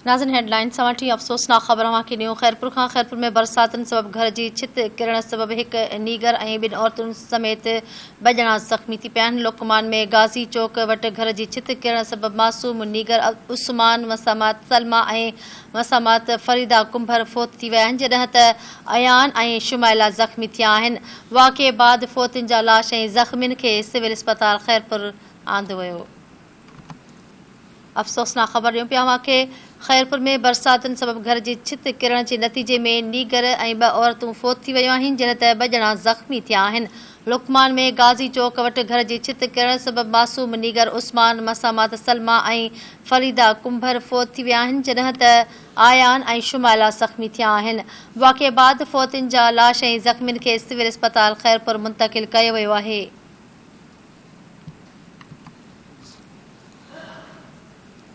नाज़िन headline सवाटी अफ़सोसनाक ख़बर की new Khairpur खां खैरपुर में बरसातन सबब घर की छित किरण सबब एक नीगर और बिन औरतुन समेत ब ॼणा ज़ख़्मी थी पिया। लोकमान में गाज़ी चौक वट घर की छित किरण सबब मासूम नीगर उस्मान मसामात सलमा और मसामात फरीदा कुंभर फोत थी विया जॾहिं त अयान और शुमाइला ज़ख़्मी थिया आहिनि। वाक़े बाद फोतिन जा लाश और ज़ख़्मिन के सिविल अस्पताल खैरपुर आंदो वियो। अफ़सोसनाक ख़बर ॾियूं पिया के खैरपुर में बरसातन सबब घर की छित किरण के नतीजे में नीगर और ब औरतूं फोत थी वियूं आहिनि जॾहिं त ब ॼणा ज़ख़्मी थिया आहिनि। लोकमान में गाज़ी चौक वट घर की छित किरण सबब मासूम नीगर उस्मान मसामात सलमा और फरीदा कुंभर फोत थी विया आहिनि जॾहिं त आयान और शुमाइला ज़ख़्मी थिया आहिनि। वाक़े बाद फोतिन जा लाश और ज़ख़्मिन के सिविल अस्पताल खैरपुर मुंतकिल कयो वियो आहे।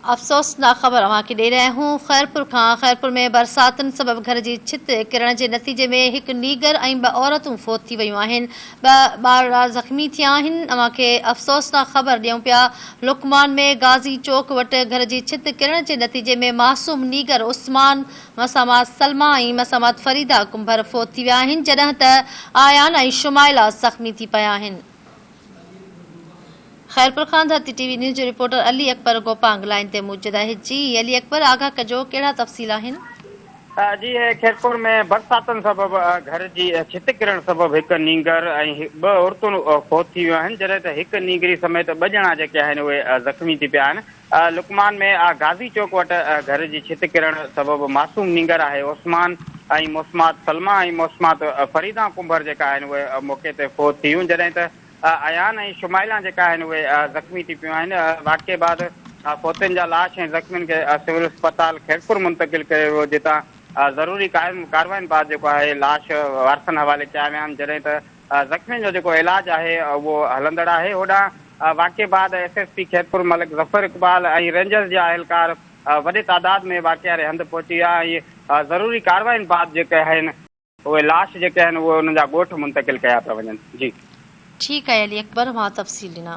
अफ़सोसनाक ख़बर अवांखे ॾेई रहिया हूँ खैरपुर खां खैरपुर में बरसातन सबब घर की छित किरण के नतीजे में एक नीगर और ब औरतूं फोत थी वियूं आहिनि। ब ॿार ज़ख़्मी थिया आहिनि। अवांखे अफ़सोसनाक ख़बर ॾियूं पिया लुकमान में गाज़ी चौक वट घर की छित किरण के नतीजे में मासूम नीगर उस्मान मसामात सलमा और मसामात फरीदा कुंभर फोत थी विया आहिनि जॾहिं त आयान और शुमाइला ज़ख़्मी थी पिया आहिनि। खैरपुर खान धरती टीवी न्यूज़ जो रिपोर्टर अली अकबर गोपांग लाइन ते मौजूद है। जी अली अकबर आगाह कजो कहिड़ा तफ़सील आहिनि? जी खैरपुर में बरसातन सबब घर की छित किरण सबब एक नीगर और ब औरतूं फोत थी वियूं आहिनि जॾहिं त हिक नीगरी समेत ब ॼणा जेके आहिनि उहे ज़ख़्मी थी पिया आहिनि। लुकमान में गाज़ी चौक वट घर की छित किरण सबब मासूम नीगर है उस्मान और मौसमात सलमा और मौसमात फरीदा कुंभर जेका आहिनि उहे मौके ते फोत थी वियूं जॾहिं त अयान और शुमाइला जेका आहिनि उहे ज़ख़्मी थी पियूं आहिनि। वाक़े बाद फोतिन जा लाश और ज़ख़्मिन के सिविल अस्पताल खैरपुर मुंतकिल कयो वियो जितां ज़रूरी कार्रवाइन बाद जो है लाश वारसन हवाले किया विया आहिनि जॾहिं त ज़ख़्मियुनि जो जो इलाज है वो हलंदड़ है। होॾां वाक़े बाद SSP खैरपुर मलिक ज़फ़र इक़बाल और रेंजर्स जा अहलकार वॾे तादाद में वाक़े वारे हंधि पहुची विया। ज़रूरी कार्रवाइन बाद जेके आहिनि उहे लाश जेके आहिनि उहे उन्हनि जा ॻोठ मुंतकिल कया पिया वञनि। जी ठीक है अली अकबर वहाँ तफ़सील ॾिना।